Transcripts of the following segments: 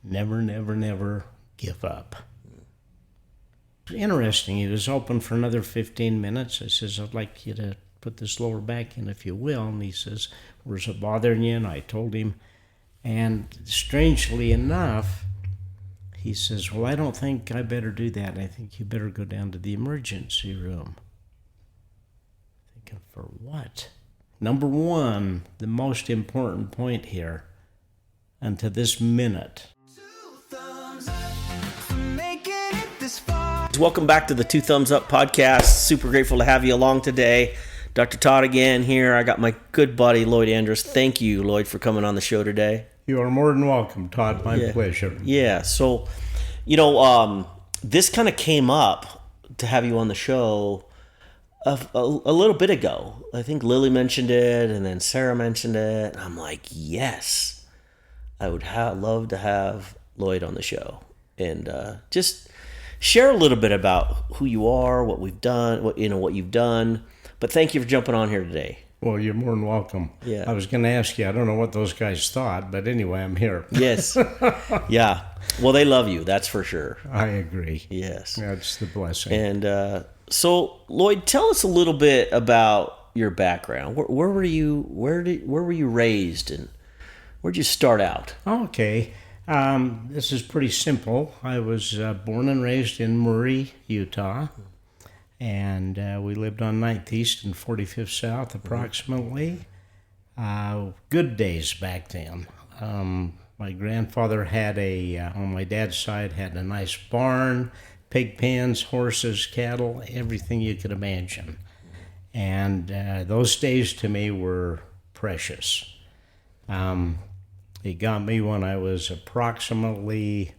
Never, never, never give up. Interesting. He was open for another 15 minutes. I says, I'd like you to put this lower back in if you will. And he says, where's it bothering you? And I told him. And strangely enough, he says, well, I don't think I better do that. I think you better go down to the emergency room. Thinking, for what? Number one, the most important point here, and to this minute. Welcome back to the Two Thumbs Up podcast. Super grateful to have you along today. Dr. Todd again here. I got my good buddy, Lloyd Andrus. Thank you, Lloyd, for coming on the show today. You are more than welcome, Todd. My pleasure. Yeah. So, this kind of came up to have you on the show a little bit ago. I think Lily mentioned it, and then Sarah mentioned it. And I'm like, yes, I would love to have Lloyd on the show. And just share a little bit about who you are, what we've done, what you've done. But thank you for jumping on here today. Well, you're more than welcome. Yeah. I was going to ask you, I don't know what those guys thought, but anyway, I'm here. Yes. Yeah. Well, they love you, that's for sure. I agree. Yes. That's the blessing. And so, Lloyd, tell us a little bit about your background. Where were you? Where were you raised, and where'd you start out? Okay. This is pretty simple. I was born and raised in Murray, Utah, and we lived on 9th East and 45th South approximately. Good days back then. My grandfather had on my dad's side, had a nice barn, pig pens, horses, cattle, everything you could imagine. And those days to me were precious. He got me when I was approximately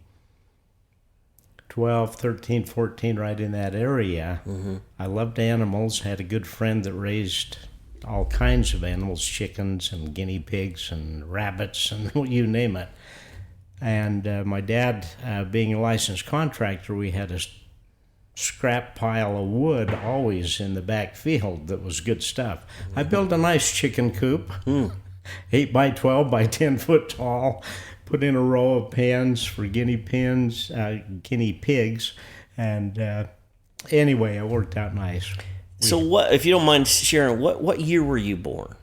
12, 13, 14, right in that area. Mm-hmm. I loved animals, had a good friend that raised all kinds of animals, chickens and guinea pigs and rabbits and you name it. And my dad, being a licensed contractor, we had a scrap pile of wood always in the back field that was good stuff. Mm-hmm. I built a nice chicken coop. 8 by 12 by 10 foot tall, put in a row of pens for guinea pigs, and anyway, it worked out nice. So what, if you don't mind sharing, what year were you born?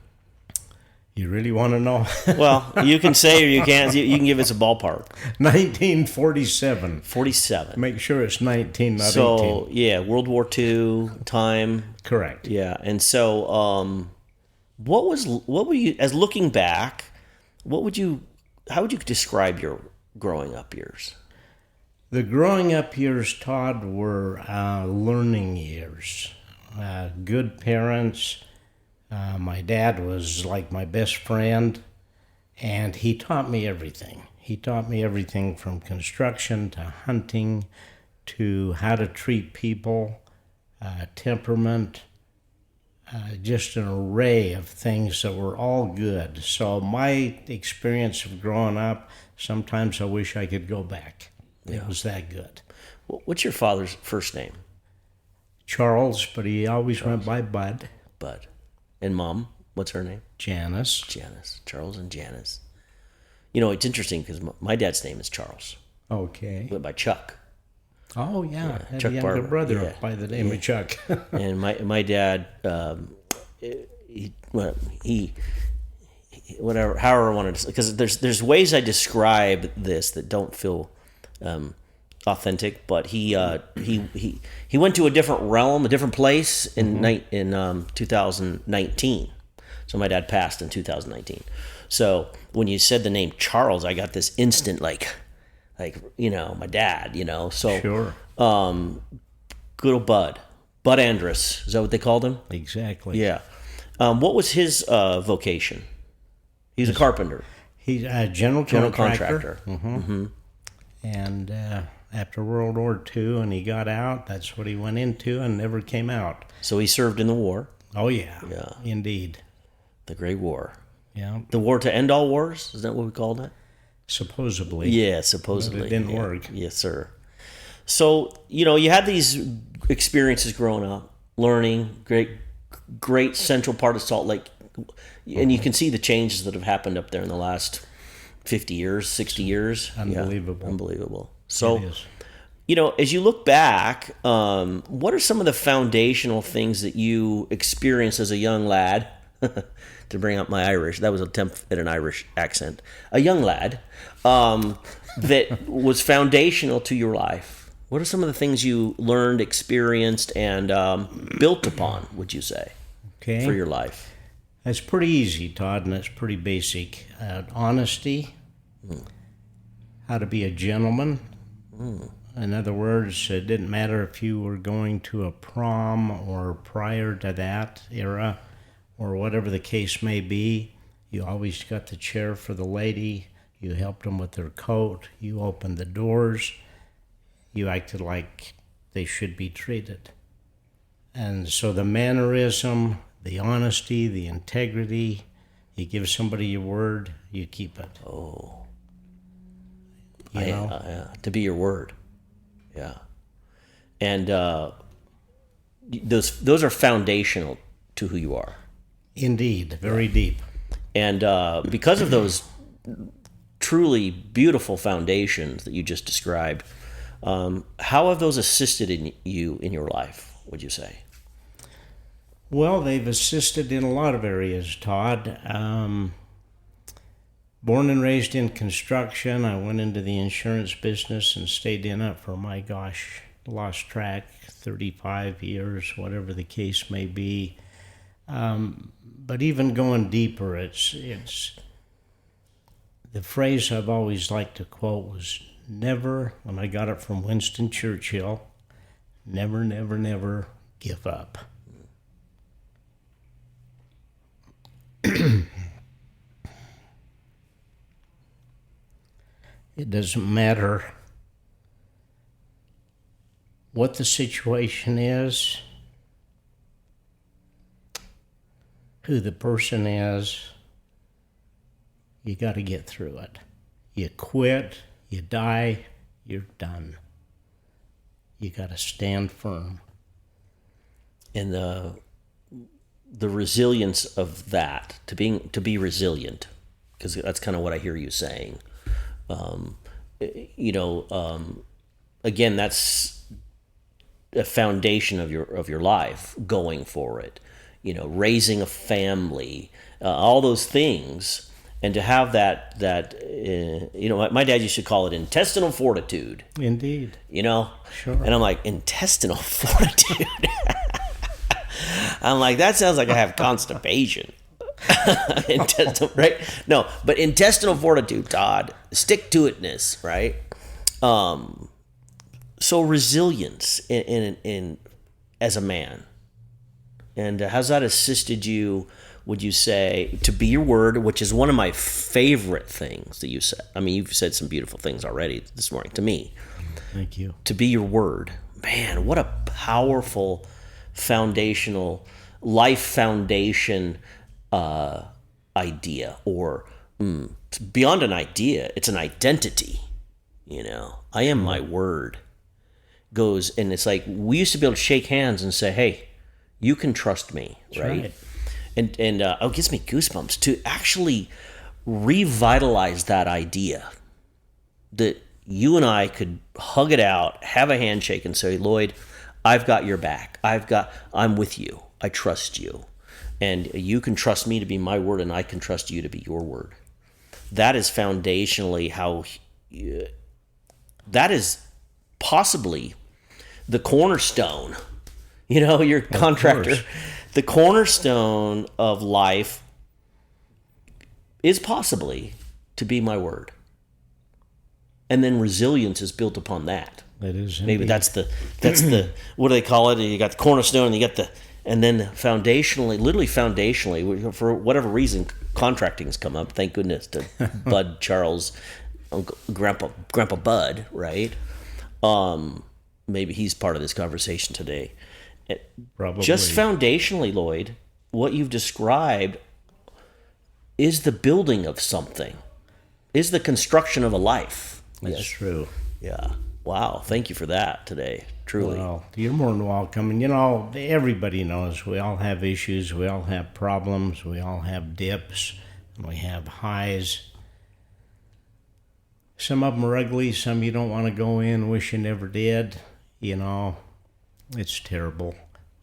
You really want to know? Well, you can say or you can't. You can give us a ballpark. 1947. 47. Make sure it's 19, not 18. So, yeah, World War II time. Correct. Yeah, and so what were you, as looking back, how would you describe your growing up years? The growing up years, Todd, were learning years. Good parents. My dad was like my best friend, and he taught me everything. He taught me everything from construction to hunting to how to treat people, temperament, just an array of things that were all good. So my experience of growing up, sometimes I wish I could go back. Yeah. It was that good. What's your father's first name? Charles, but he always went by Bud. Bud. And Mom, what's her name? Janice. Charles and Janice. You know, it's interesting because my dad's name is Charles. Okay. Went by Chuck. Oh, yeah. I had Chuck a younger Barber. brother by the name of Chuck. And my dad, however I wanted to, because there's ways I describe this that don't feel authentic, but he went to a different realm, a different place in 2019. So my dad passed in 2019. So when you said the name Charles, I got this instant like my dad, So sure. Good old Bud Andrus, is that what they called him? Exactly. Yeah. What was his vocation? He's a carpenter. He's a general contractor. Mm-hmm. Mm-hmm. And after World War II, and he got out, that's what he went into and never came out. So he served in the war. Oh, yeah. Yeah. Indeed. The Great War. Yeah. The war to end all wars? Is that what we called it? Supposedly. Yeah, supposedly. But it didn't work. Yes, sir. So, you had these experiences growing up, learning, great central part of Salt Lake. And you can see the changes that have happened up there in the last 50 years, 60 years. Unbelievable. Yeah, unbelievable. It So, is. as you look back, what are some of the foundational things that you experienced as a young lad? To bring up my Irish, that was an attempt at an Irish accent. A young lad that was foundational to your life. What are some of the things you learned, experienced, and built upon, would you say, Okay. for your life? That's pretty easy, Todd, and that's pretty basic. Honesty, how to be a gentleman. In other words, it didn't matter if you were going to a prom or prior to that era or whatever the case may be. You always got the chair for the lady. You helped them with their coat. You opened the doors. You acted like they should be treated. And so the mannerism, the honesty, the integrity, you give somebody your word, you keep it. Oh, You know? to be your word. Yeah. And those are foundational to who you are. Indeed, very deep. And because of those truly beautiful foundations that you just described, how have those assisted in you in your life, would you say? Well, they've assisted in a lot of areas, Todd. Born and raised in construction, I went into the insurance business and stayed in it for, my gosh, lost track, 35 years, whatever the case may be. But even going deeper, it's the phrase I've always liked to quote was never, when I got it from Winston Churchill, never, never, never give up. It doesn't matter what the situation is, who the person is, you got to get through it. You quit, you die, you're done. You got to stand firm. And the resilience of that, to be resilient, because that's kind of what I hear you saying. Again, that's a foundation of your life going for it. Raising a family, all those things, and to have that my dad used to call it intestinal fortitude. Indeed. Sure. And I'm like, intestinal fortitude. I'm like, that sounds like I have constipation. Intestinal, right? No, but intestinal fortitude, Todd. Stick to itness, right? So resilience in as a man. And has that assisted you, would you say, to be your word, which is one of my favorite things that you said? I mean, you've said some beautiful things already this morning to me. Thank you. To be your word. Man, what a powerful foundational, life foundation idea. Or it's beyond an idea, it's an identity. I am my word. Goes, and it's like, we used to be able to shake hands and say, hey, you can trust me, right? And it gives me goosebumps to actually revitalize that idea that you and I could hug it out, have a handshake, and say, Lloyd, I've got your back. I'm with you. I trust you, and you can trust me to be my word, and I can trust you to be your word. That is foundationally how. That is possibly the cornerstone. Your contractor, the cornerstone of life is possibly to be my word. And then resilience is built upon that. It is. Maybe indeed. that's the what do they call it? You got the cornerstone, and you got and then literally foundationally, for whatever reason, contracting's come up. Thank goodness to Bud Charles, Grandpa Bud, right? Maybe he's part of this conversation today. Probably. Just foundationally, Lloyd, what you've described is the building of something, is the construction of a life. That's true. Yeah. Wow. Thank you for that today. Truly. Well, you're more than welcome. And everybody knows we all have issues, we all have problems, we all have dips, and we have highs. Some of them are ugly, some you don't want to go in, wish you never did. It's terrible.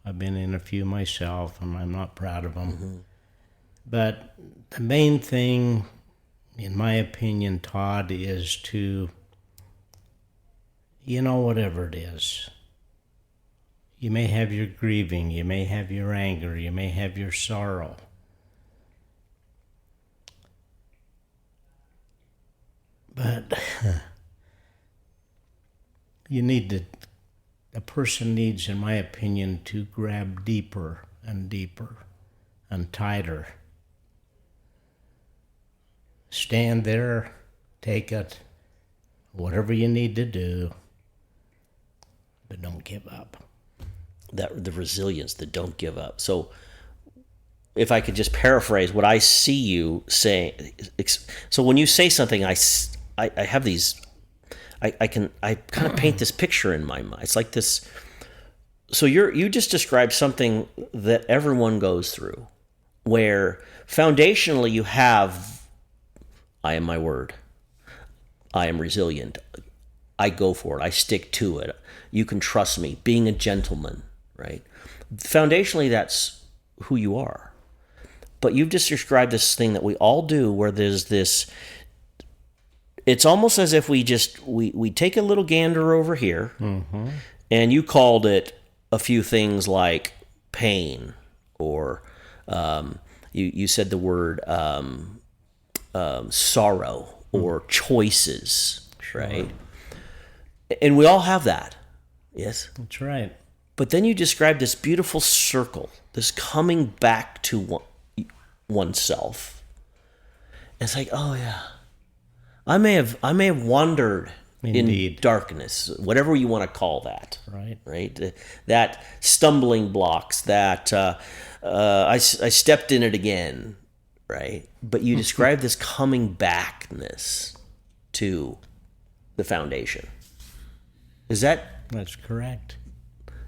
I've been in a few myself, and I'm not proud of them. Mm-hmm. But the main thing, in my opinion, Todd, is to, whatever it is. You may have your grieving, you may have your anger, you may have your sorrow. But a person needs, in my opinion, to grab deeper and deeper and tighter. Stand there, take it, whatever you need to do, but don't give up. The resilience, the don't give up. So if I could just paraphrase what I see you saying. So when you say something, I have these, I kind of paint this picture in my mind. It's like this. So you just described something that everyone goes through, where foundationally you have, I am my word. I am resilient. I go for it. I stick to it. You can trust me. Being a gentleman, right? Foundationally, that's who you are. But you've just described this thing that we all do, where there's this. It's almost as if we take a little gander over here, Mm-hmm. and you called it a few things like pain, or you said the word sorrow, or choices, Sure. right? And we all have that, yes? That's right. But then you described this beautiful circle, this coming back to oneself. And it's like, oh yeah, I may have wandered Indeed. in darkness, whatever you want to call that. Right. That stumbling blocks, that I stepped in it again, right? But you describe this coming backness to the foundation. That's correct.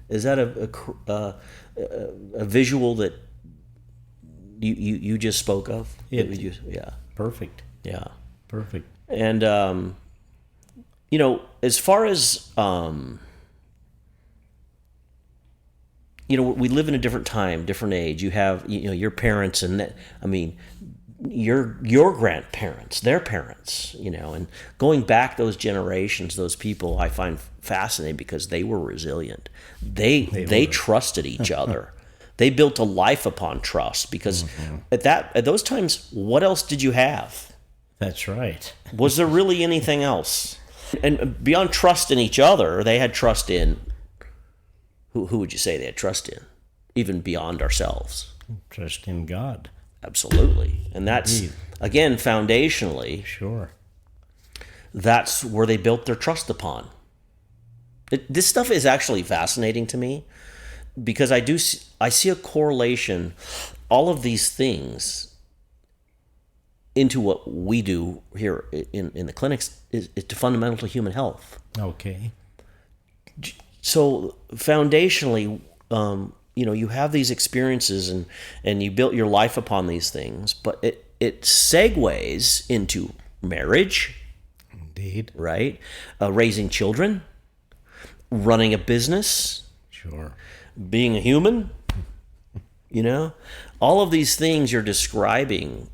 Is that a visual that you just spoke of? Yeah. Perfect. Yeah. Perfect. And as far as we live in a different time, different age. You have your parents, and your grandparents, their parents, and going back those generations, those people I find fascinating because they were resilient. They trusted each other. They built a life upon trust because at those times, what else did you have? That's right. Was there really anything else? And beyond trust in each other, they had trust in who would you say they had trust in? Even beyond ourselves. Trust in God. Absolutely. And that's, Indeed. again, foundationally, Sure. that's where they built their trust upon. This stuff is actually fascinating to me because I see a correlation, all of these things, into what we do here in the clinics is to fundamental to human health. Okay. So foundationally, you have these experiences and you built your life upon these things, but it segues into marriage. Indeed. Right? Raising children, running a business, Sure. being a human, all of these things you're describing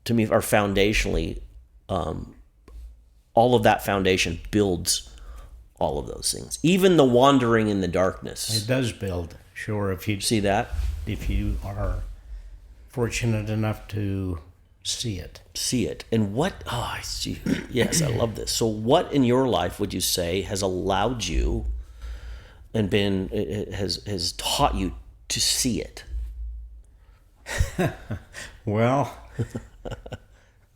to me are foundationally, all of that foundation builds all of those things. Even the wandering in the darkness. It does build. Sure. If you See that? if you are fortunate enough to see it. See it. And I see. Yes, I love this. So what in your life would you say has allowed you and has taught you to see it? Well,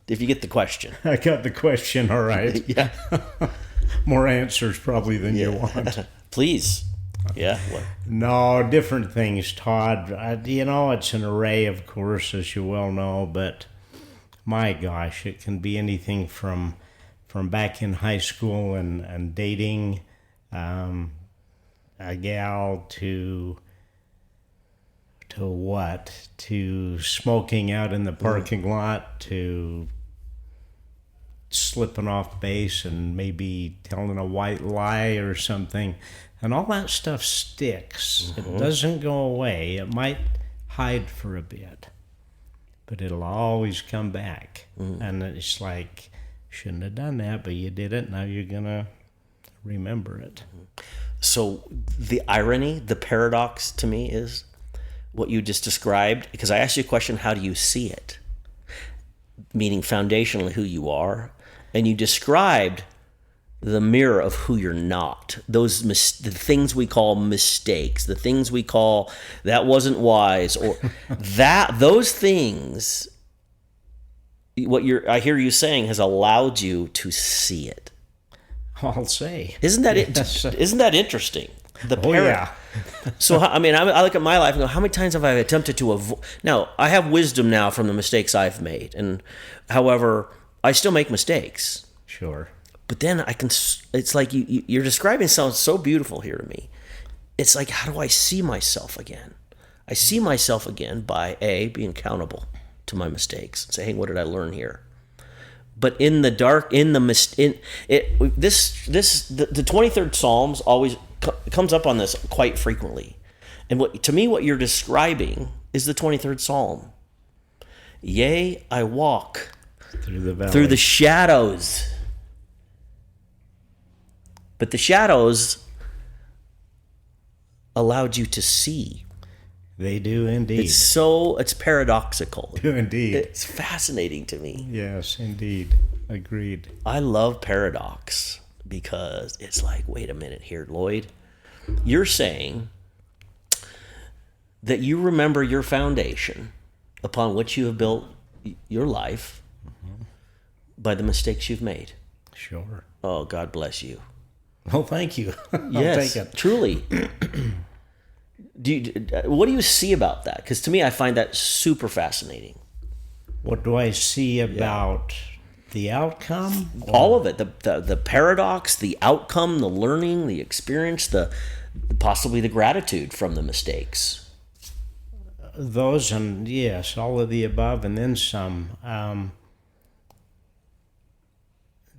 If you get the question. I got the question all right. Yeah. More answers probably than you want. Please. Yeah. What? No, different things, Todd. It's an array, of course, as you well know, but my gosh, it can be anything from back in high school and dating a gal to smoking out in the parking lot, to slipping off base and maybe telling a white lie or something. And all that stuff sticks. It doesn't go away. It might hide for a bit, but it'll always come back. And it's like, shouldn't have done that, but you did it. Now you're going to remember it. So the irony, the paradox to me is what you just described, because I asked you a question, how do you see it? Meaning foundationally who you are. And you described the mirror of who you're not. The things we call mistakes, the things we call that wasn't wise, or those things, I hear you saying has allowed you to see it. I'll say. Isn't that interesting? Yeah. So, I mean, I look at my life and go, how many times have I attempted to avoid? Now, I have wisdom now from the mistakes I've made. And however, I still make mistakes. Sure. But then it's like you're describing something so beautiful here to me. It's like, how do I see myself again? I see myself again by being accountable to my mistakes. Say, hey, what did I learn here? But in the dark, the 23rd Psalms always comes up on this quite frequently. And what you're describing is the 23rd Psalm. Yea, I walk through the valley, through the shadows. But the shadows allowed you to see. They do indeed. It's paradoxical. Do indeed. It's fascinating to me. Yes, indeed. Agreed. I love paradox because it's like, wait a minute here, Lloyd. You're saying that you remember your foundation upon which you have built your life by the mistakes you've made. Sure. Oh, God bless you. Well, thank you. Yes, I'll take it. Truly. What do you see about that? Because to me, I find that super fascinating. What do I see about the outcome? All of it. The paradox, the outcome, the learning, the experience, possibly the gratitude from the mistakes. Those, and yes, all of the above and then some.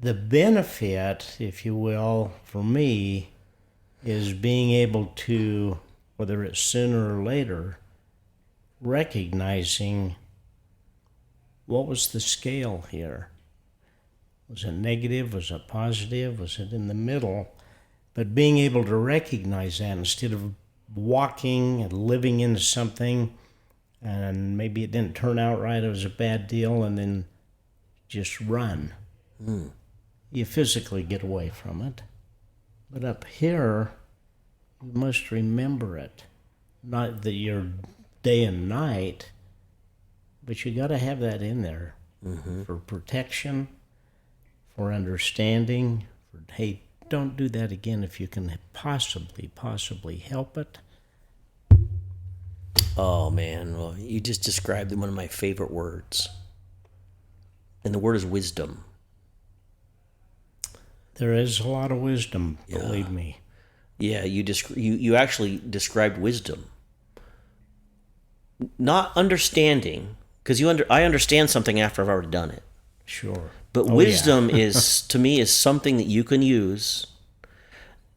The benefit, if you will, for me, is being able to, whether it's sooner or later, recognizing what was the scale here. Was it negative? Was it positive? Was it in the middle? But being able to recognize that instead of walking and living into something and maybe it didn't turn out right, it was a bad deal, and then just run. You physically get away from it. But up here, you must remember it. Not that you're day and night, but you got to have that in there for protection, for understanding, for, hey, don't do that again if you can possibly help it. Oh, man. Well, you just described one of my favorite words. And the word is wisdom. There is a lot of wisdom, believe me. Yeah, you actually described wisdom. Not understanding, because I understand something after I've already done it. Sure. But wisdom is, to me, is something that you can use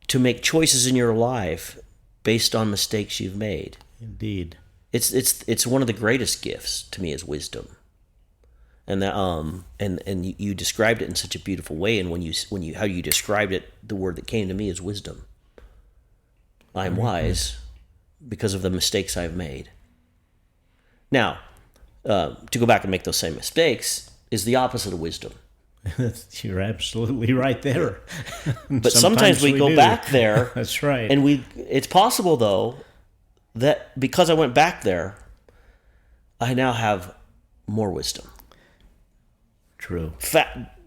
to make choices in your life based on mistakes you've made. Indeed. It's one of the greatest gifts to me is wisdom. And that and you described it in such a beautiful way, and when you how you described it, the word that came to me is wisdom. I'm wise because of the mistakes I've made. Now, to go back and make those same mistakes is the opposite of wisdom. You're absolutely right there. But sometimes we go back there. That's right. And it's possible though that because I went back there, I now have more wisdom. True.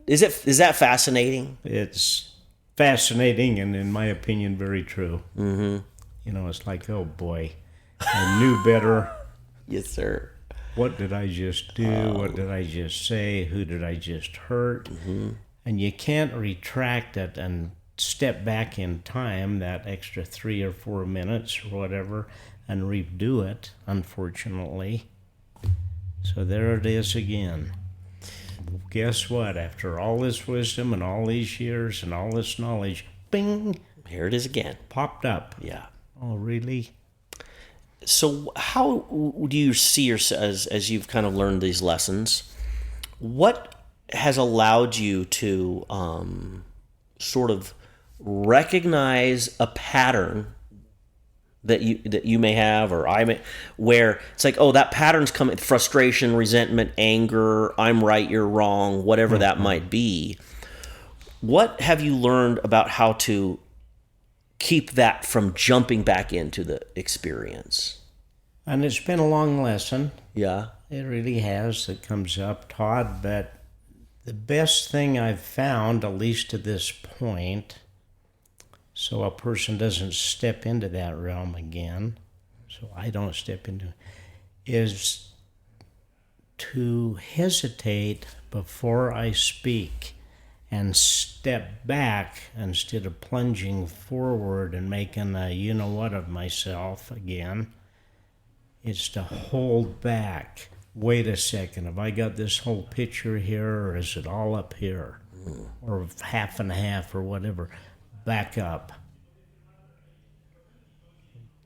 Is that fascinating? It's fascinating, and in my opinion, very true. Mm-hmm. You know, it's like, oh boy, I knew better. Yes, sir. What did I just do? What did I just say? Who did I just hurt? Mm-hmm. And you can't retract it and step back in time, that extra 3 or 4 minutes or whatever, and redo it, unfortunately. So there it is again. guess what? After all this wisdom and all these years and all this knowledge, bing, Here it is again. popped up. Yeah. Oh, really? So how do you see yourself as you've kind of learned these lessons? What has allowed you to sort of recognize a pattern that you may have, or I may, where it's like, oh, that pattern's coming, frustration, resentment, anger, I'm right, you're wrong, whatever that might be. What have you learned about how to keep that from jumping back into the experience? And it's been a long lesson. Yeah. It really has. It comes up, Todd. But the best thing I've found, at least to this point, so a person doesn't step into that realm again, so I don't step into it, is to hesitate before I speak and step back instead of plunging forward and making a you-know-what of myself again. It's to hold back. Wait a second, have I got this whole picture here, or is it all up here? Or half and half, or whatever. Back up.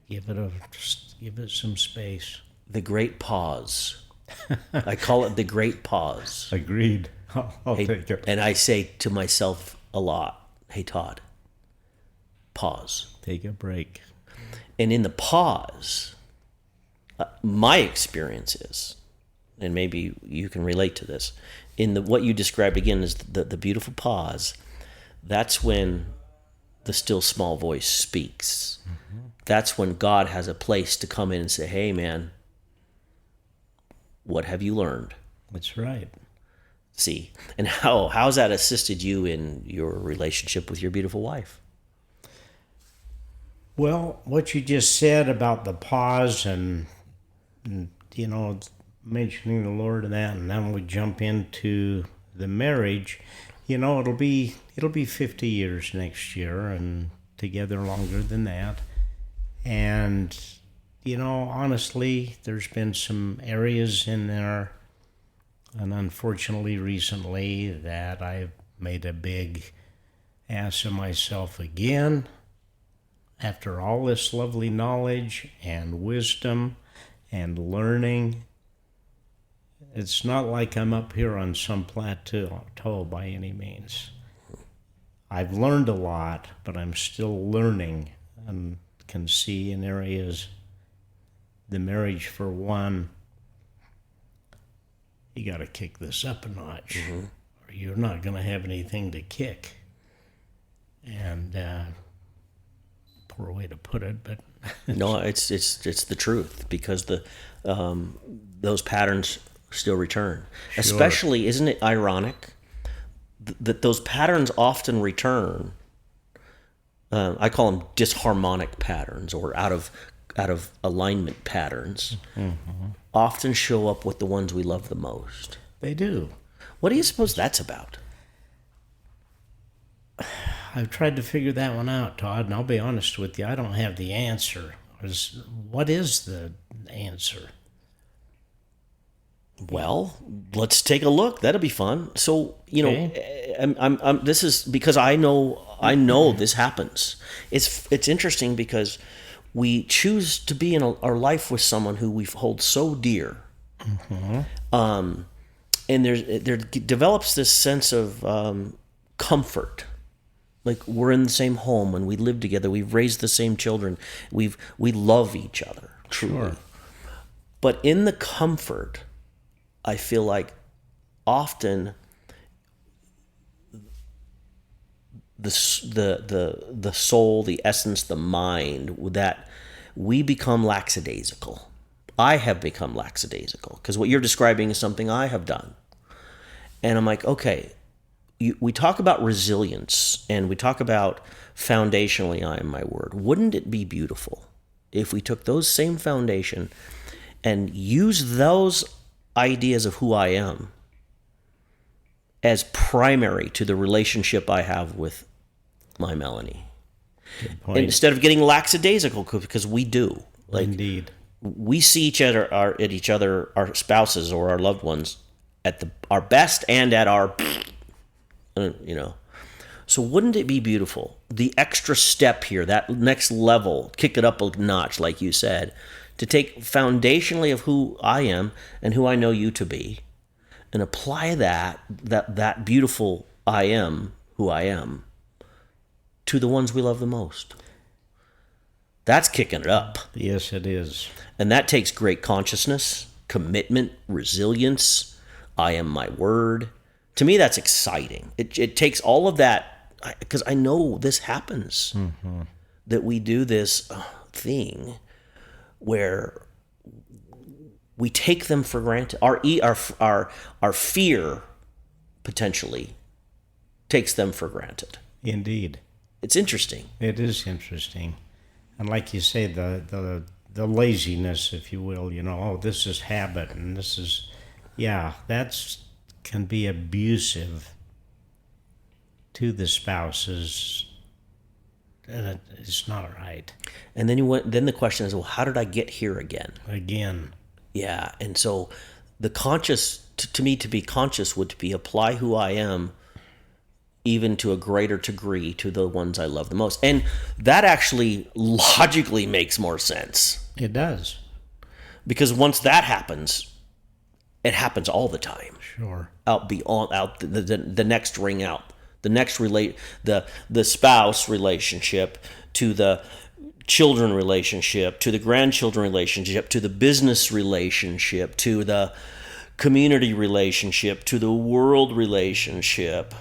Give it some space. The great pause. I call it the great pause. Agreed. I'll Hey, take it. and I say to myself a lot, hey, Todd, pause. Take a break. And in the pause, my experience is, and maybe you can relate to this, what you described again is the beautiful pause. That's when the still small voice speaks. Mm-hmm. That's when God has a place to come in and say, hey, man, what have you learned? That's right. See, and how's that assisted you in your relationship with your beautiful wife? Well, what you just said about the pause and mentioning the Lord and that, and then we jump into the marriage. It'll be 50 years next year, and together longer than that. And honestly, there's been some areas in there, and unfortunately recently, that I've made a big ass of myself again. After all this lovely knowledge and wisdom and learning, it's not like I'm up here on some plateau by any means. I've learned a lot, but I'm still learning, and can see in areas, the marriage for one, you got to kick this up a notch, or you're not going to have anything to kick. And poor way to put it, but No, it's the truth, because those patterns still return. Sure. Especially, isn't it ironic that those patterns often return? I call them disharmonic patterns, or out of alignment patterns. Mm-hmm. Often show up with the ones we love the most. They do. What do you suppose that's about? I've tried to figure that one out, Todd, and I'll be honest with you, I don't have the answer. What is the answer? Well, let's take a look. That'll be fun. So, Okay. I'm this is because I know this happens. It's interesting because we choose to be in our life with someone who we hold so dear. Mm-hmm. And there develops this sense of comfort. Like, we're in the same home and we live together. We've raised the same children. We love each other, truly. Sure. But in the comfort, I feel like often the soul, the essence, the mind, that we become lackadaisical. I have become lackadaisical because what you're describing is something I have done. And I'm like, okay, we talk about resilience and we talk about foundationally, I am my word. Wouldn't it be beautiful if we took those same foundation and used those ideas of who I am as primary to the relationship I have with my Melanie? Instead of getting lackadaisical, because we do. Like, Indeed. we see each other, our spouses or our loved ones, at our best and at our, So wouldn't it be beautiful? The extra step here, that next level, kick it up a notch, like you said, to take foundationally of who I am and who I know you to be, and apply that beautiful I am, who I am, to the ones we love the most. That's kicking it up. Yes, it is. And that takes great consciousness, commitment, resilience. I am my word. To me, that's exciting. It takes all of that, because I know this happens, that we do this thing where we take them for granted. Our fear potentially takes them for granted. Indeed. It's interesting. It is interesting. And like you say, the laziness, if you will, this is habit, and this is, that's can be abusive to the spouses, and it's not right. And then the question is, well, how did I get here again? Yeah, and so the conscious, to me, to be conscious would be apply who I am even to a greater degree to the ones I love the most. And that actually logically makes more sense. It does. Because once that happens, it happens all the time. Sure. Out the next ring out. The next the spouse relationship, to the children relationship, to the grandchildren relationship, to the business relationship, to the community relationship, to the world relationship.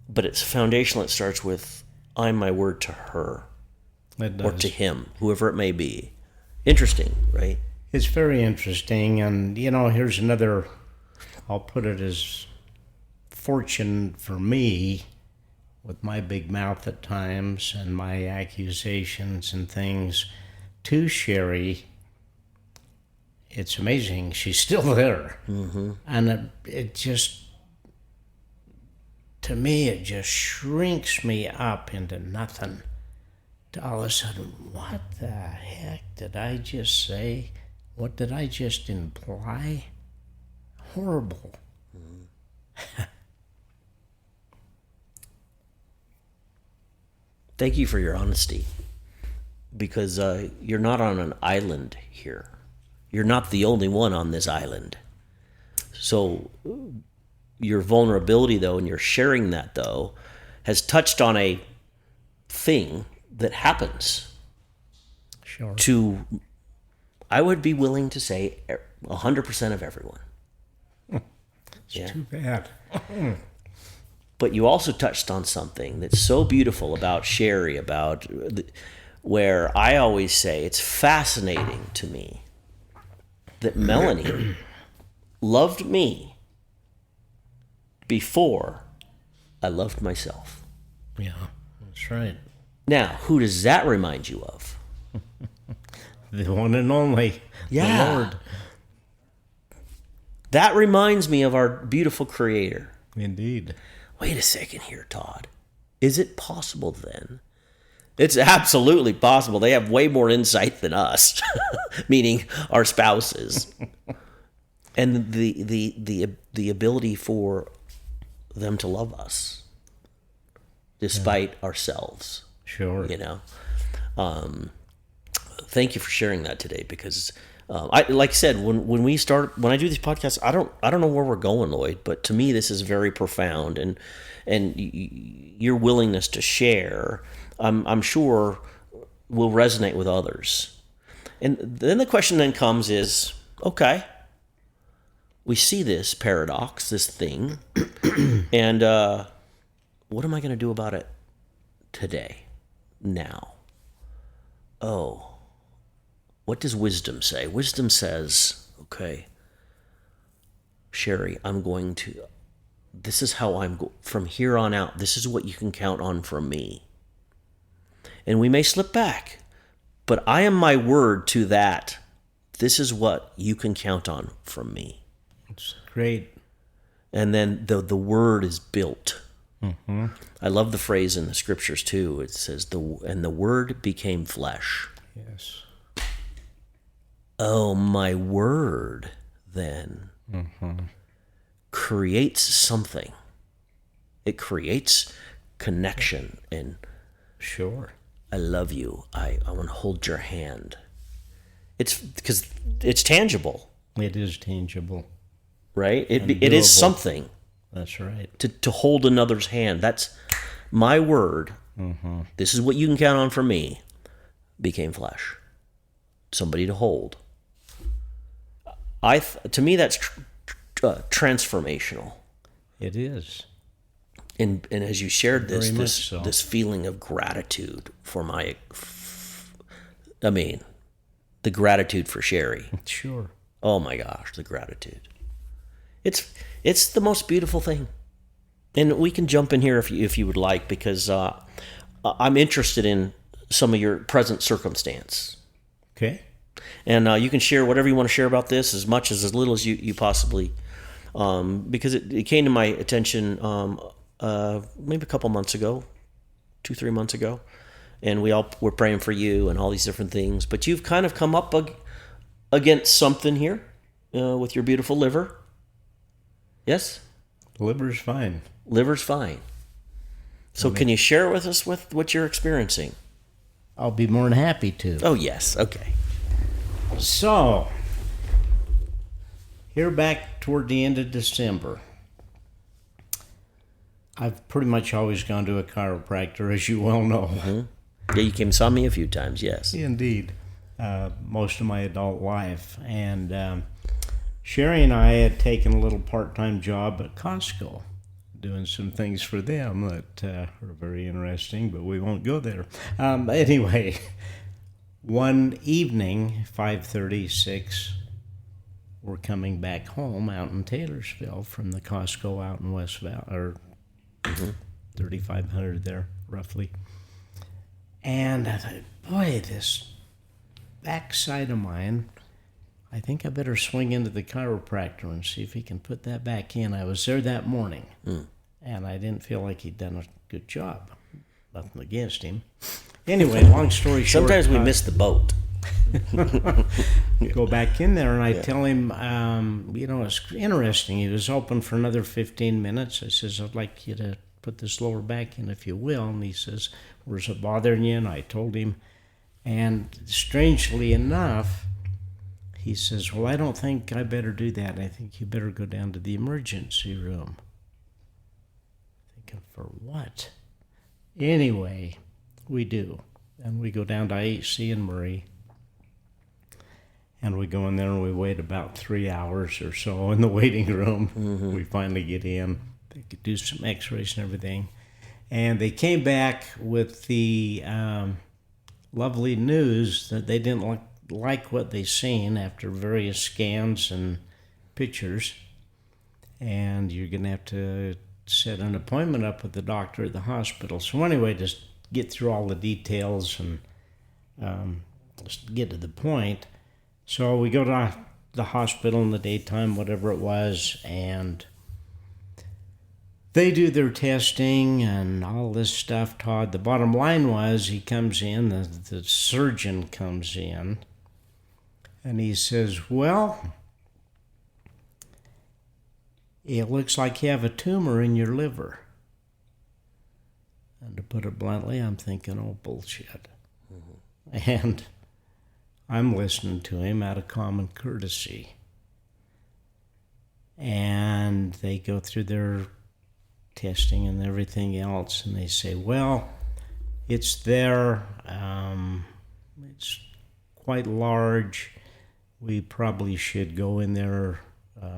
But it's foundational. It starts with, I'm my word to her. It does. Or to him, whoever it may be. Interesting, right? It's very interesting. And, here's another, I'll put it as fortune for me, with my big mouth at times and my accusations and things, to Sherry. It's amazing. She's still there. Mm-hmm. And it just, to me, it just shrinks me up into nothing. To all of a sudden, what the heck did I just say? What did I just imply? Horrible. Mm-hmm. Thank you for your honesty, because you're not on an island here. You're not the only one on this island. So your vulnerability, though, and your sharing that, though, has touched on a thing that happens. Sure. To, I would be willing to say, 100% of everyone. It's too bad. But you also touched on something that's so beautiful about Sherry, where I always say it's fascinating to me that Melanie loved me before I loved myself. Yeah, that's right. Now, who does that remind you of? The one and only, the Lord. That reminds me of our beautiful Creator. Indeed. Wait a second here, Todd. Is it possible then? It's absolutely possible. They have way more insight than us, meaning our spouses, and the ability for them to love us despite ourselves. Sure. Thank you for sharing that today, because like I said, when I do these podcasts, I don't know where we're going, Lloyd, but to me this is very profound, and your willingness to share, I'm sure, will resonate with others. And then the question then comes is, okay, we see this paradox, this thing, and what am I going to do about it today, now? Oh. What does wisdom say? Wisdom says, okay, Sherry, this is how from here on out, this is what you can count on from me. And we may slip back, but I am my word to that. This is what you can count on from me. It's great. And then the word is built. Mm-hmm. I love the phrase in the scriptures too. It says, and the word became flesh. Yes. Oh, my word, then, creates something. It creates connection, and Sure. I love you. I want to hold your hand. It's because it's tangible, It is tangible. right? And It is doable. something That's right. to hold another's hand. That's my word. This is what you can count on from me. Became flesh. Somebody to hold. To me, that's transformational. It is. And as you shared this, Very much so. this feeling of gratitude for the gratitude for Sherry. Sure. Oh my gosh, the gratitude. It's the most beautiful thing. And we can jump in here if you would like, because I'm interested in some of your present circumstance. Okay. And you can share whatever you want to share about this, as much as little as you possibly, because it came to my attention maybe a couple months ago, 2-3 months ago, and we all were praying for you and all these different things. But you've kind of come up against something here with your beautiful liver. Yes? Liver's fine. Liver's fine. So can you share with us with what you're experiencing? I'll be more than happy to. Oh, yes. Okay. So, here back toward the end of December, I've pretty much always gone to a chiropractor, as you well know. Yeah, you came and saw me a few times, yes. Indeed. Most of my adult life. And Sherry and I had taken a little part-time job at Costco, doing some things for them that are very interesting, but we won't go there. Anyway, one evening, 5:36, we're coming back home out in Taylorsville from the Costco out in West Valley, or 3,500 there, roughly. And I thought, boy, this backside of mine, I think I better swing into the chiropractor and see if he can put that back in. I was there that morning, and I didn't feel like he'd done a good job. Nothing against him. Anyway, long story short. Sometimes we miss the boat. Go back in there, and I tell him, it's interesting. He was open for another 15 minutes. I says, I'd like you to put this lower back in if you will. And he says, where's it bothering you? And I told him. And strangely enough, he says, well, I don't think I better do that. I think you better go down to the emergency room. Thinking, for what? Anyway, we do. And we go down to IHC in Murray. And we go in there and we wait about 3 hours or so in the waiting room. We finally get in. They could do some x-rays and everything. And they came back with the lovely news that they didn't like what they seen after various scans and pictures. And you're going to have to set an appointment up with the doctor at the hospital. So anyway, just get through all the details and just get to the point. So we go to the hospital in the daytime, whatever it was, and they do their testing and all this stuff, Todd. The bottom line was he comes in, the surgeon comes in, and he says, well, it looks like you have a tumor in your liver. And to put it bluntly, I'm thinking, oh, bullshit. And I'm listening to him out of common courtesy. And they go through their testing and everything else, and they say, well, it's there. It's quite large. We probably should go in there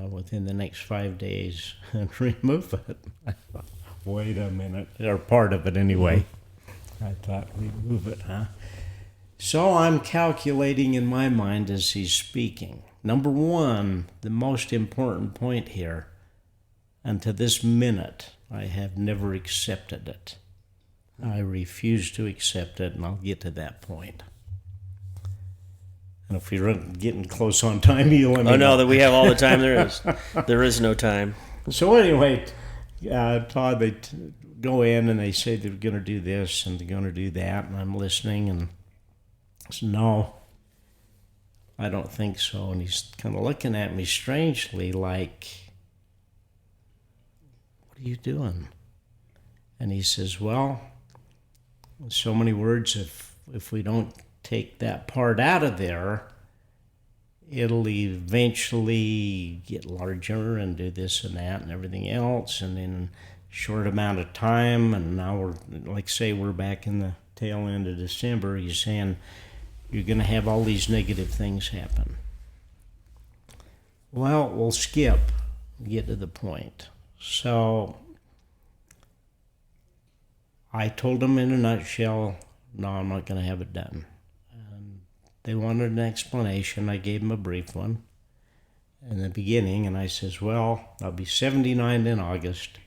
within the next 5 days and remove it. I thought, wait a minute. Or part of it anyway. I thought, remove it, huh? So I'm calculating in my mind as he's speaking. Number one, the most important point here, and to this minute, I have never accepted it. I refuse to accept it, and I'll get to that point. And if you're getting close on time, you let me know. Oh, no, that we have all the time there is. There is no time. So anyway, Todd, they go in and they say they're going to do this and they're going to do that, and I'm listening, and I said, no, I don't think so. And he's kind of looking at me strangely like, what are you doing? And he says, well, so many words, if we don't take that part out of there, it'll eventually get larger and do this and that and everything else. And in a short amount of time, and now we're back in the tail end of December, he's saying, you're going to have all these negative things happen. Well, we'll get to the point. So I told them in a nutshell, no, I'm not going to have it done. And they wanted an explanation. I gave them a brief one in the beginning, and I says, well, I'll be 79 in August,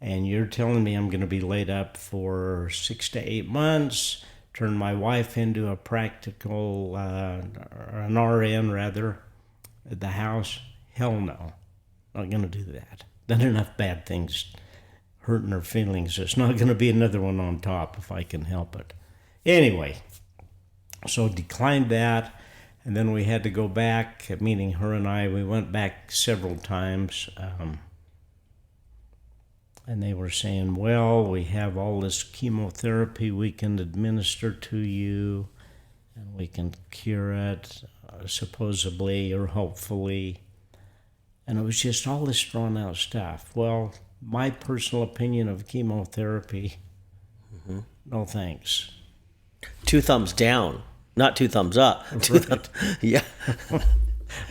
and you're telling me I'm going to be laid up for 6 to 8 months, turn my wife into a practical, an RN rather, at the house? Hell no. Not going to do that. Done enough bad things hurting her feelings. There's not going to be another one on top if I can help it. Anyway, so declined that, and then we had to go back, meaning her and I, we went back several times, and they were saying, well, we have all this chemotherapy we can administer to you, and we can cure it, supposedly or hopefully. And it was just all this drawn out stuff. Well, my personal opinion of chemotherapy, no thanks. 2 thumbs down, not 2 thumbs up. Right. Yeah.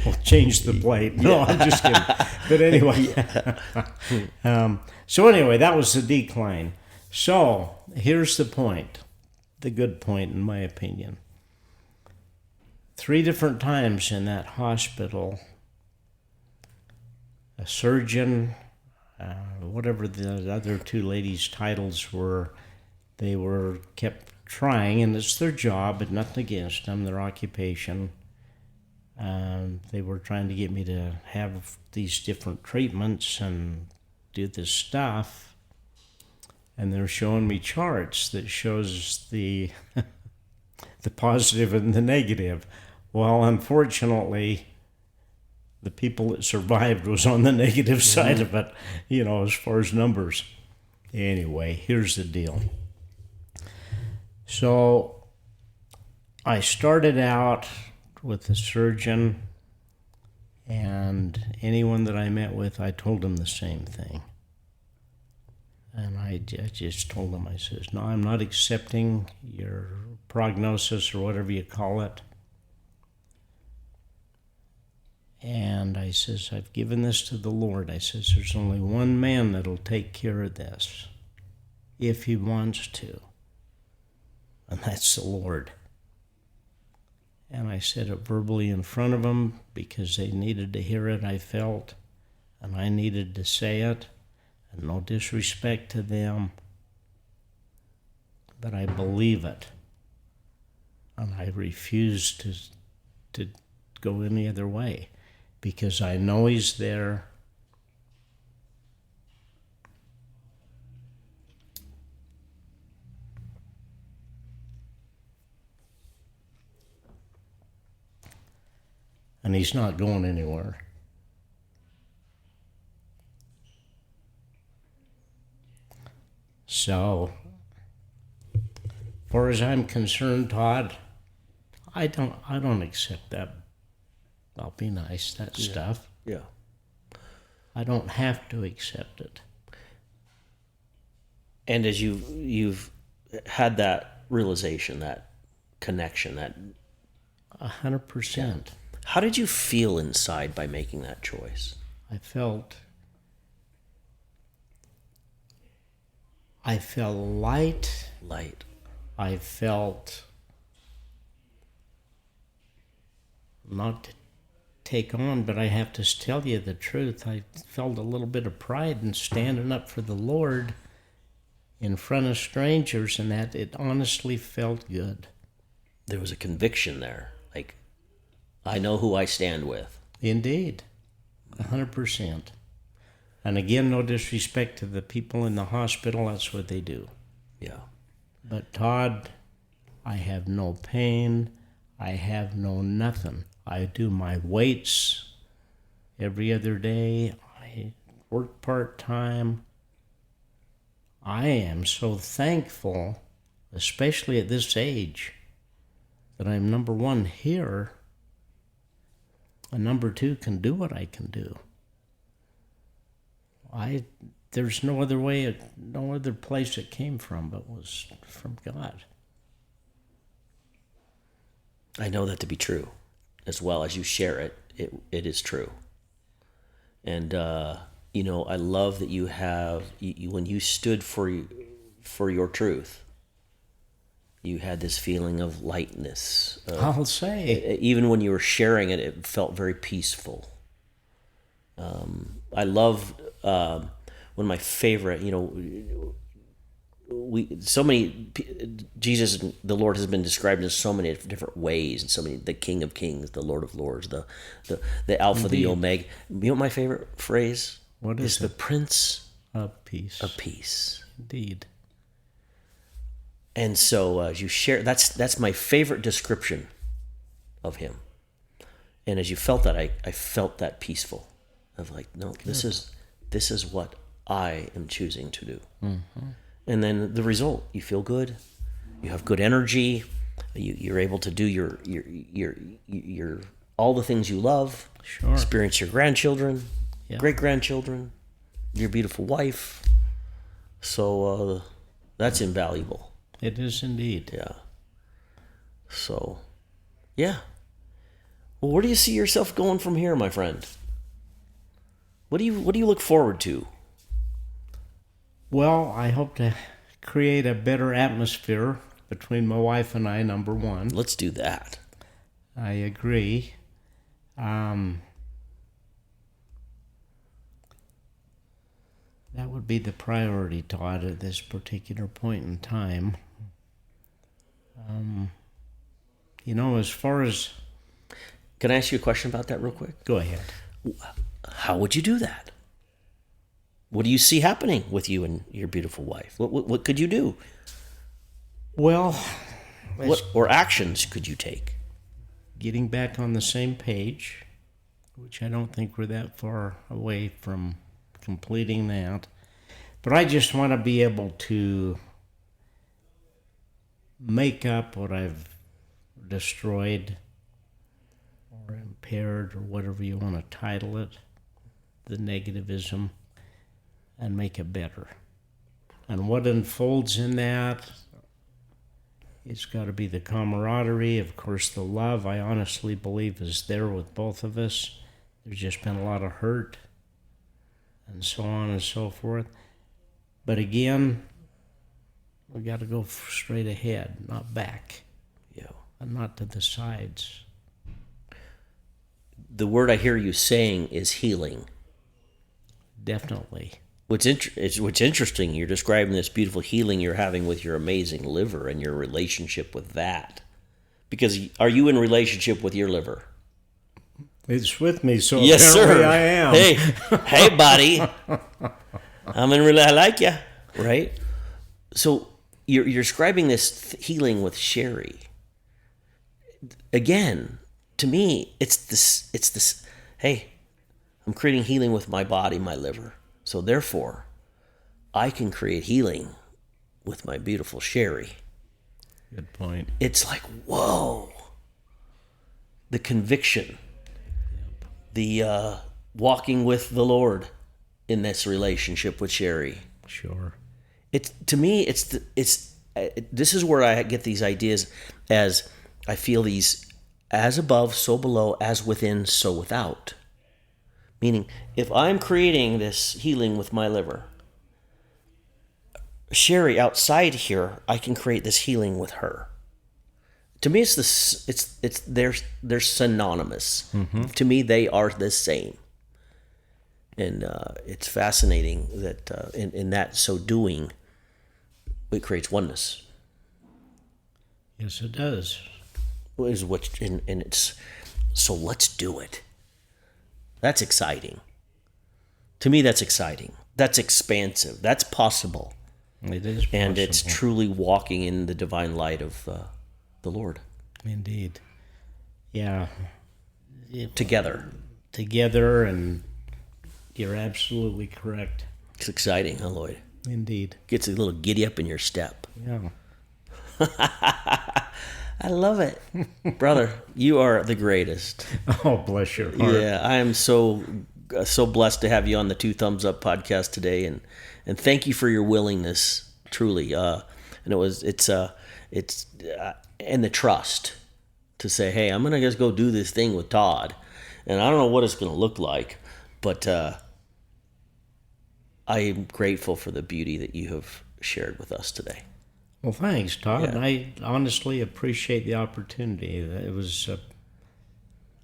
We'll change the plate. No, I'm just kidding. But anyway. So anyway, that was the decline. So here's the point, the good point in my opinion. 3 different times in that hospital, a surgeon, whatever the other 2 ladies' titles were, they were kept trying, and it's their job, but nothing against them, their occupation. They were trying to get me to have these different treatments and do this stuff, and they're showing me charts that shows the the positive and the negative. Well, unfortunately, the people that survived was on the negative side of it, as far as numbers. Anyway, here's the deal. So I started out with the surgeon, and anyone that I met with, I told them the same thing. And I just told them, I says, no, I'm not accepting your prognosis or whatever you call it. And I says, I've given this to the Lord. I says, there's only one man that'll take care of this if he wants to, and that's the Lord. And I said it verbally in front of them because they needed to hear it, I felt, and I needed to say it, and no disrespect to them, but I believe it, and I refuse to go any other way. Because I know he's there. And he's not going anywhere. So, as far as I'm concerned, Todd, I don't accept that. I'll be nice, that stuff. Yeah. I don't have to accept it. And as you've had that realization, that connection, that 100%. How did you feel inside by making that choice? I felt light. Light. I felt not to take on, but I have to tell you the truth. I felt a little bit of pride in standing up for the Lord in front of strangers, and that it honestly felt good. There was a conviction there. Like, I know who I stand with. Indeed. 100%. And again, no disrespect to the people in the hospital. That's what they do. Yeah. But Todd, I have no pain. I have no nothing. I do my weights every other day. I work part-time. I am so thankful, especially at this age, that I'm number one here, and number two can do what I can do. There's no other way, no other place it came from but was from God. I know that to be true. As well as you share it, it is true. And, I love that you have, when you stood for your truth, you had this feeling of lightness. I'll say. Even when you were sharing it, it felt very peaceful. I love one of my favorite, Jesus, the Lord, has been described in so many different ways, and so many, the King of Kings, the Lord of Lords, the Alpha, Indeed. the Omega. You know what my favorite phrase? What is the it? Prince Of peace. of Peace. Indeed. And so as you share, that's my favorite description of him. And as you felt that, I felt that peaceful, of like, no, this is what I am choosing to do. Mm-hmm. And then the result, you feel good, you have good energy, you're able to do your all the things you love. Sure. Experience your grandchildren, Yeah. great grandchildren, your beautiful wife. So that's invaluable. It is indeed. Yeah. So, yeah. Well, where do you see yourself going from here, my friend? What do you look forward to? Well, I hope to create a better atmosphere between my wife and I, number one. Let's do that. I agree. That would be the priority, Todd, at this particular point in time. As far as... Can I ask you a question about that real quick? Go ahead. How would you do that? What do you see happening with you and your beautiful wife? What could you do? Well, What or actions could you take? getting back on the same page, which I don't think we're that far away from completing that. But I just want to be able to make up what I've destroyed or impaired or whatever you want to title it, the negativism, and make it better. And what unfolds in that, it's got to be the camaraderie, of course, the love, I honestly believe, is there with both of us. There's just been a lot of hurt and so on and so forth. But again, we got to go straight ahead, not back, and not to the sides. The word I hear you saying is healing. Definitely. What's interesting, you're describing this beautiful healing you're having with your amazing liver and your relationship with that. Because are you in relationship with your liver? It's with me, so Yes, apparently sir. I am. Hey, buddy. I like you, right? So you're describing this healing with Sherry. Again, to me, it's this. Hey, I'm creating healing with my body, my liver. So therefore, I can create healing with my beautiful Sherry. Good point. It's like, whoa. The conviction. The walking with the Lord in this relationship with Sherry. Sure. To me, this is where I get these ideas, as I feel these as above, so below, as within, so without. Meaning, if I'm creating this healing with my liver, Sherry outside here, I can create this healing with her. To me, they're synonymous. Mm-hmm. To me, they are the same. And it's fascinating that in that so doing, it creates oneness. Yes, it does. And it's so let's do it. That's exciting. To me, that's exciting. That's expansive. That's possible. It is possible. And it's truly walking in the divine light of the Lord. Indeed. yeah, together. together, and you're absolutely correct. It's exciting, huh, Lloyd? Indeed. Gets a little giddy up in your step. Yeah. I love it. Brother, you are the greatest. Oh, bless your heart. Yeah, I am so blessed to have you on the Two Thumbs Up podcast today, and thank you for your willingness, truly. And it's and the trust to say, hey, I'm gonna just go do this thing with Todd, and I don't know what it's gonna look like, but I am grateful for the beauty that you have shared with us today. Well, thanks, Todd. Yeah. I honestly appreciate the opportunity. It was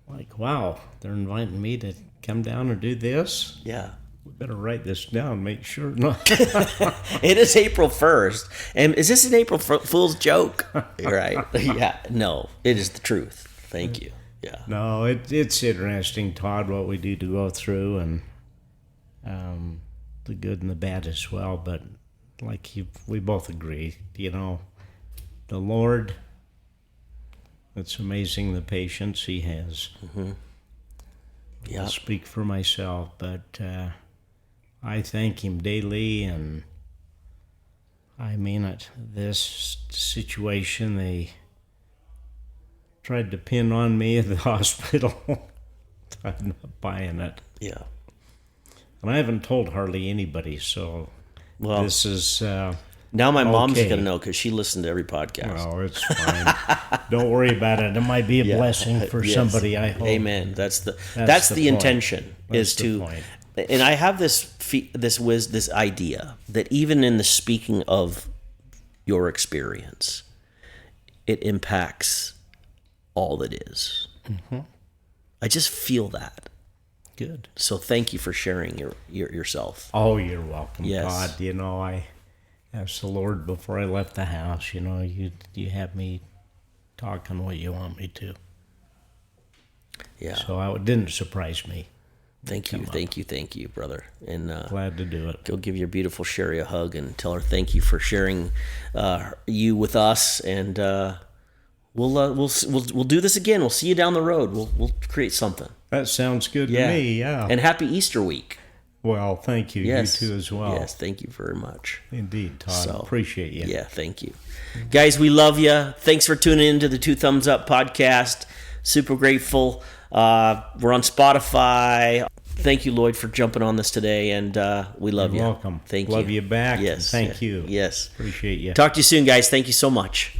like, wow, they're inviting me to come down and do this. Yeah. We better write this down, make sure. No. It is April 1st. And is this an April Fool's joke? Right. Yeah. No, it is the truth. Thank you. Yeah. No, it's interesting, Todd, what we do to go through, and the good and the bad as well. But like we both agree, the Lord, it's amazing the patience he has. Mm-hmm. Yeah. I'll speak for myself, but I thank him daily, and I mean it. This situation they tried to pin on me at the hospital, I'm not buying it. Yeah. And I haven't told hardly anybody, so this is... now my mom's okay. going to know because she listened to every podcast. Well, it's fine. Don't worry about it. It might be a blessing for Yes. somebody, I hope. Amen. That's the point. intention. That's is the to, point. and I have this idea that even in the speaking of your experience, it impacts all that is. Mm-hmm. I just feel that. Good. So thank you for sharing yourself. Oh, you're welcome, Yes. Todd. I asked the Lord before I left the house, you have me talking what you want me to. Yeah. So it didn't surprise me. Thank you, brother. And Glad to do it. go give your beautiful Sherry a hug and tell her thank you for sharing you with us. And we'll do this again. We'll see you down the road. We'll create something. That sounds good to me, yeah. And happy Easter week. Well, thank you. Yes. You too as well. Yes, thank you very much. Indeed, Todd. So, Appreciate you. Yeah, thank you. Guys, we love you. Thanks for tuning into the Two Thumbs Up podcast. Super grateful. We're on Spotify. Thank you, Lloyd, for jumping on this today, and we love you. You're welcome. Thank you. Love you back. Yes. Thank you. Yes. Appreciate you. Talk to you soon, guys. Thank you so much.